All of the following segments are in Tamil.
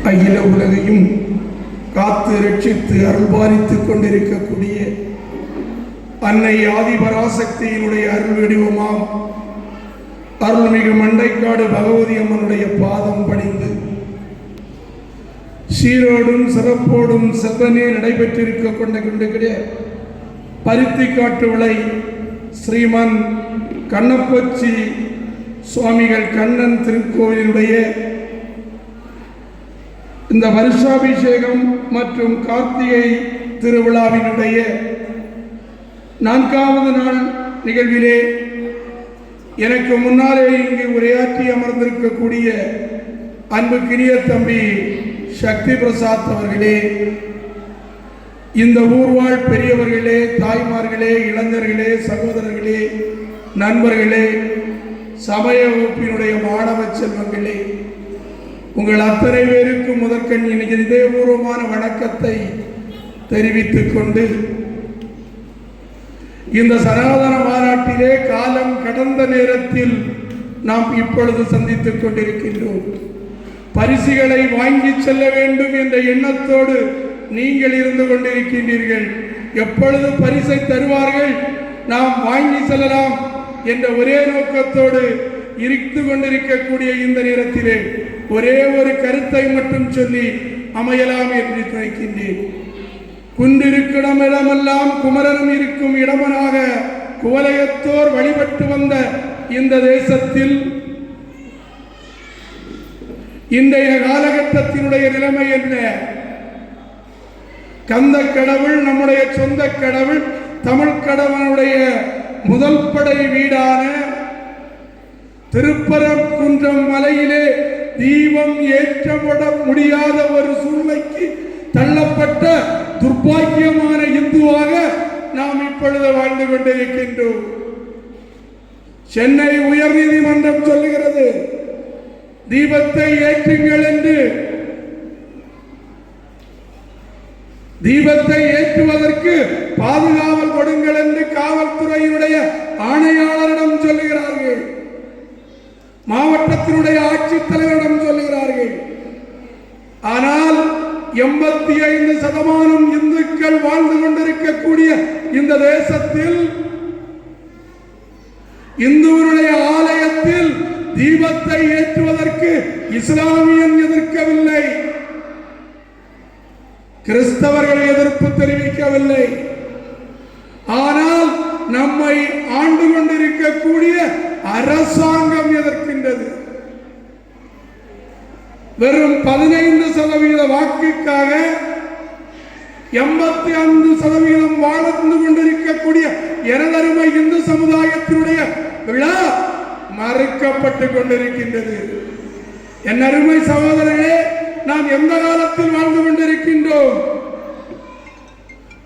அகில உலகையும் காத்து ரட்சித்து அருள்பாலித்துக் கொண்டிருக்கக்கூடிய அன்னை ஆதிபராசக்தியினுடைய அருள் வடிவமாம் அருள்மிகு மண்டைக்காடு பகவதி அம்மனுடைய பாதம் பணிந்து சீரோடும் சிறப்போடும் செவ்வனே நடைபெற்றிருக்க கொண்ட பருத்திக்காட்டு விளை ஸ்ரீமன் கண்ணப்பச்சி சுவாமிகள் கண்ணன் திருக்கோயிலுடைய இந்த வருஷாபிஷேகம் மற்றும் கார்த்திகை திருவிழாவினுடைய 4வது நாள் நிகழ்விலே எனக்கு முன்னாலே இங்கு உரையாற்றி அமர்ந்திருக்கக்கூடிய அன்புக்கினிய தம்பி சக்தி பிரசாத் அவர்களே, இந்த ஊர்வாழ் பெரியவர்களே, தாய்மார்களே, இளைஞர்களே, சகோதரர்களே, நண்பர்களே, சமய வகுப்பினுடைய மாணவ செல்வங்களே, உங்கள் அத்தனை பேருக்கும் முதற்கண் இன்னைக்கு இதயபூர்வமான வணக்கத்தை தெரிவித்துக் கொண்டு இந்த சனாதன மாநாட்டிலே காலம் கடந்த நேரத்தில் நாம் இப்பொழுது சந்தித்துக் கொண்டிருக்கின்றோம். பரிசுகளை வாங்கி செல்ல வேண்டும் என்ற எண்ணத்தோடு நீங்கள் இருந்து கொண்டிருக்கின்றீர்கள். எப்பொழுது பரிசை தருவார்கள், நாம் வாங்கி செல்லலாம் என்ற ஒரே நோக்கத்தோடு இருந்து கொண்டிருக்கக்கூடிய இந்த நேரத்திலே ஒரே ஒரு கருத்தை மட்டும் சொல்லி அமையலாம் என்று நினைக்கின்றேன். குன்றிருக்கிடம் இடமெல்லாம் குமரனும் இருக்கும் இடமனாக குவலயத்தோர் வழிபட்டு வந்த இந்த தேசத்தில் இன்றைய காலகட்டத்தினுடைய நிலைமை என்ன? கந்த கடவுள், நம்முடைய சொந்த கடவுள், தமிழ் கடவுளுடைய முதல் படை வீடான திருப்பரங்குன்றம் மலையிலே தீபம் ஏற்றப்பட முடியாத ஒரு சூழ்நிலைக்கு தள்ளப்பட்ட துர்பாக்கியமான இந்துவாக நாம் இப்பொழுது வாழ்ந்து கொண்டிருக்கின்றோம். சென்னை உயர் நீதிமன்றம் சொல்லுகிறது, தீபத்தை ஏற்றுங்கள் என்று. தீபத்தை ஏற்றுவதற்கு பாதுகாவல் கொடுங்கள் என்று காவல்துறையினுடைய ஆணையாளரிடம் சொல்லுகிறார்கள், மாவட்டத்தினுடைய ஆட்சித்தலைவரிடம் சொல்லுகிறார்கள். ஆனால் 85% இந்துக்கள் வாழ்ந்து கொண்டிருக்கக்கூடிய இந்த தேசத்தில் இந்துவனுடைய ஆலயத்தில் தீபத்தை ஏற்றுவதற்கு இஸ்லாமியன் எதிர்க்கவில்லை, கிறிஸ்தவர்கள் எதிர்ப்பு தெரிவிக்கவில்லை. ஆனால் நம்மை ஆண்டு கொண்டிருக்கக்கூடிய அரசாங்கம் எதிர்க்கின்றது. வெறும் 15% வாக்குக்காக 85% வாழ்ந்து கொண்டிருக்கக்கூடிய எனதருமை இந்து சமுதாயத்தினுடைய விழா மறுக்கப்பட்டு கொண்டிருக்கின்றது. என் அருமை சகோதரர்களே, நாம் எந்த காலத்தில் வாழ்ந்து கொண்டிருக்கின்றோம்?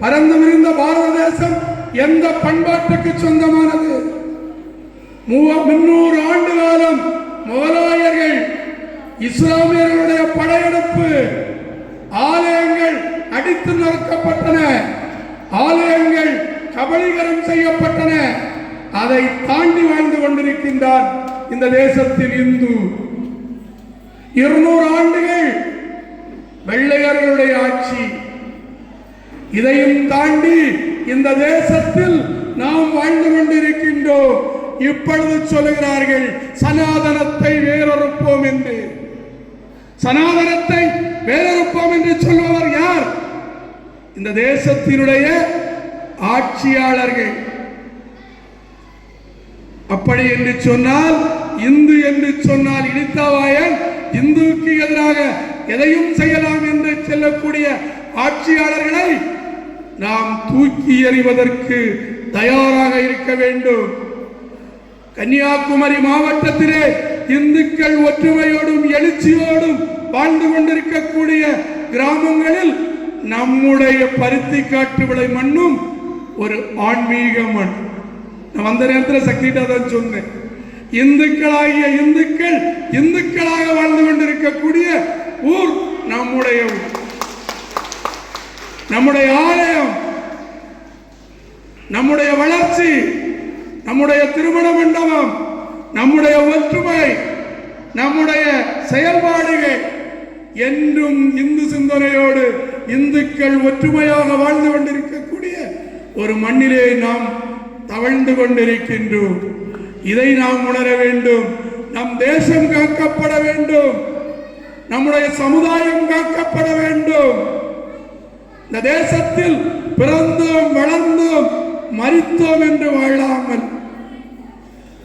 பரந்து விரிந்த பாரத தேசம் எந்த பண்பாட்டுக்கு சொந்தமானது? 300 ஆண்டு காலம் முகலாயர்கள், இஸ்லாமியர்களுடைய படையெடுப்பு, ஆலயங்கள் அடித்து நொறுக்கப்பட்டன, ஆலயங்கள் கபலீகரம் செய்யப்பட்டன. அதை தாண்டி வாழ்ந்து கொண்டிருக்கின்றார் இந்த தேசத்தில் இந்து. 200 ஆண்டுகள் வெள்ளையர்களுடைய ஆட்சி. இதையும் தாண்டி இந்த தேசத்தில் நாம் வாழ்ந்து கொண்டிருக்கின்றோம். இப்பொழுது சொல்லுகிறார்கள் சனாதனத்தை வேறொருப்போம் என்று. சனாதனத்தை வேறொருப்போம் என்று சொல்பவர் யார்? இந்த தேசத்தினுடைய ஆட்சியாளர்கள். அப்படி என்று சொன்னால், இந்து என்று சொன்னால் இடித்தவாயன் இந்துவுக்கு எதிராக எதையும் செய்யலாம் என்று சொல்லக்கூடிய ஆட்சியாளர்களை நாம் தூக்கி எறிவதற்கு தயாராக இருக்க வேண்டும். கன்னியாகுமரி மாவட்டத்திலே இந்துக்கள் ஒற்றுமையோடும் எழுச்சியோடும் வாழ்ந்து கொண்டிருக்கக்கூடிய கிராமங்களில் நம்முடைய பருத்திக்காட்டு விளை மண்ணும் ஒரு ஆன்மீக மண். நான் அந்த நேரத்தில் சக்திட்டா தான் சொன்னேன், இந்துக்களாகிய இந்துக்கள் இந்துக்களாக வாழ்ந்து கொண்டிருக்கக்கூடிய ஊர் நம்முடைய ஊர், நம்முடைய ஆலயம், நம்முடைய வளர்ச்சி, நம்முடைய திருமண மண்டபம், நம்முடைய ஒற்றுமை, நம்முடைய செயல்பாடுகள் என்றும் இந்து சிந்தனையோடு இந்துக்கள் ஒற்றுமையாக வாழ்ந்து கொண்டிருக்கக்கூடிய ஒரு மண்ணிலே நாம் தவழ்ந்து கொண்டிருக்கின்றோம். இதை நாம் உணர வேண்டும். நம் தேசம் காக்கப்பட வேண்டும், நம்முடைய சமுதாயம் காக்கப்பட வேண்டும். இந்த தேசத்தில் பிறந்தோம், வளர்ந்தோம், மரித்தோம் என்று வாழாமல்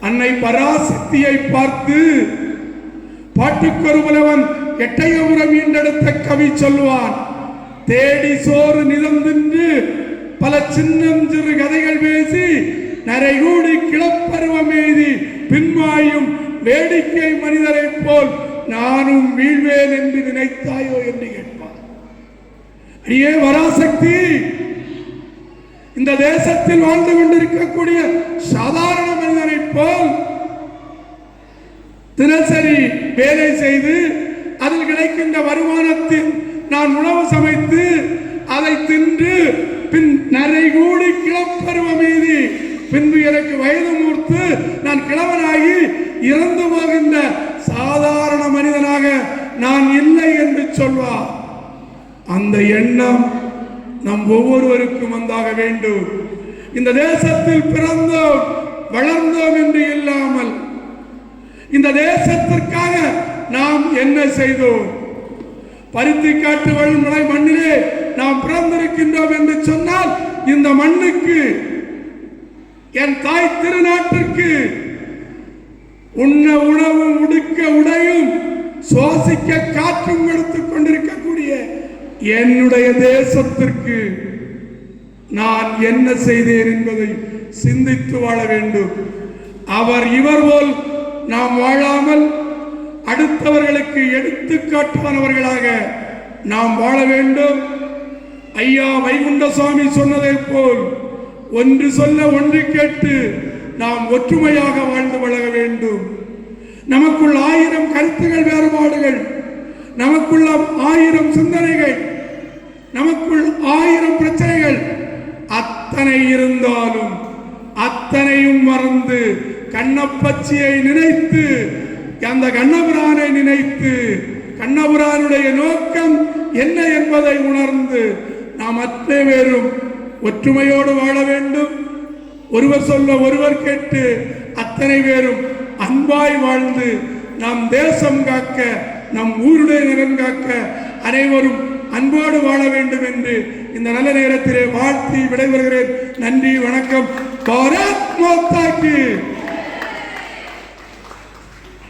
அன்னை பராசக்தியை பார்த்து பாட்டுக்கொரு புலவன் எட்டயபுரம் ஈண்டெடுத்த கவி சொல்வான், தேடி சோறு நிலம் தின்று பல சின்னம் சிறு கதைகள் பேசி நரைகூடி கிளப்பருவம் எய்தி பின்வாயும் வேடிக்கை மனிதரை போல் நானும் வீழ்வேன் என்று நினைத்தாயோ என்று கேட்பார். அடியே பராசக்தி, இந்த தேசத்தில் வாழ்ந்து கொண்டிருக்கக்கூடிய சாதாரண மனிதனை போல் தினசரி வேலை செய்து அதில் கிடைக்கின்ற வருமானத்தில் நான் உணவு சமைத்து அதை தின்று பின் நரைகூடி கிளப்பருவம் எய்தி பின்பு எனக்கு வயது மூர்த்து நான் கிழவனாகி இறந்து போகின்ற சாதாரண மனிதனாக நான் இல்லை என்று சொல்வார். அந்த எண்ணம் நம் ஒவ்வொருவருக்கும் வந்தாக வேண்டும். இந்த தேசத்தில் பிறந்தோம், வளர்ந்தோம் என்று இல்லாமல் இந்த தேசத்திற்காக நாம் என்ன செய்தோம்? பருத்திக்காட்டு மலை மண்ணிலே நாம் பிறந்திருக்கின்றோம் என்று சொன்னால் இந்த மண்ணுக்கு, என் தாய் திருநாட்டிற்கு உண்ண உணவும் உடுக்க உடையும் சுவாசிக்க காற்றும் எடுத்துக் கொண்டிருக்கக்கூடிய என்னுடைய தேசத்திற்கு நான் என்ன செய்தேன் என்பதை சிந்தித்து வாழ வேண்டும். அவர் இவர் போல் நாம் வாழாமல் அடுத்தவர்களுக்கு எடுத்துக்காட்டானவர்களாக நாம் வாழ வேண்டும். ஐயா வைகுண்டசாமி சொன்னதை போல் ஒன்று சொல்ல ஒன்று கேட்டு நாம் ஒற்றுமையாக வாழ்ந்து பழக வேண்டும். நமக்குள் 1000 கருத்துகள் வேறுபாடுகள், நமக்குள்ள 1000 சிந்தனைகள், நமக்குள் 1000 பிரச்சனைகள் அத்தனை இருந்தாலும் அத்தனையும் மறந்து கண்ணப்பச்சியை நினைத்து, அந்த கண்ணபுரானை நினைத்து, கண்ணபுரானுடைய நோக்கம் என்ன என்பதை உணர்ந்து நாம் அத்தனை பேரும் ஒற்றுமையோடு வாழ வேண்டும். ஒருவர் சொல்ல ஒருவர் கேட்டு அத்தனை பேரும் அன்பாய் வாழ்ந்து நம் தேசம் காக்க, நம் ஊருடைய நலன் காக்க அனைவரும் அன்போடு வாழ வேண்டும் என்று இந்த நல்ல நேரத்திலே வாழ்த்தி விடைபெறுகிறேன். நன்றி, வணக்கம். பாரத் மாதா கி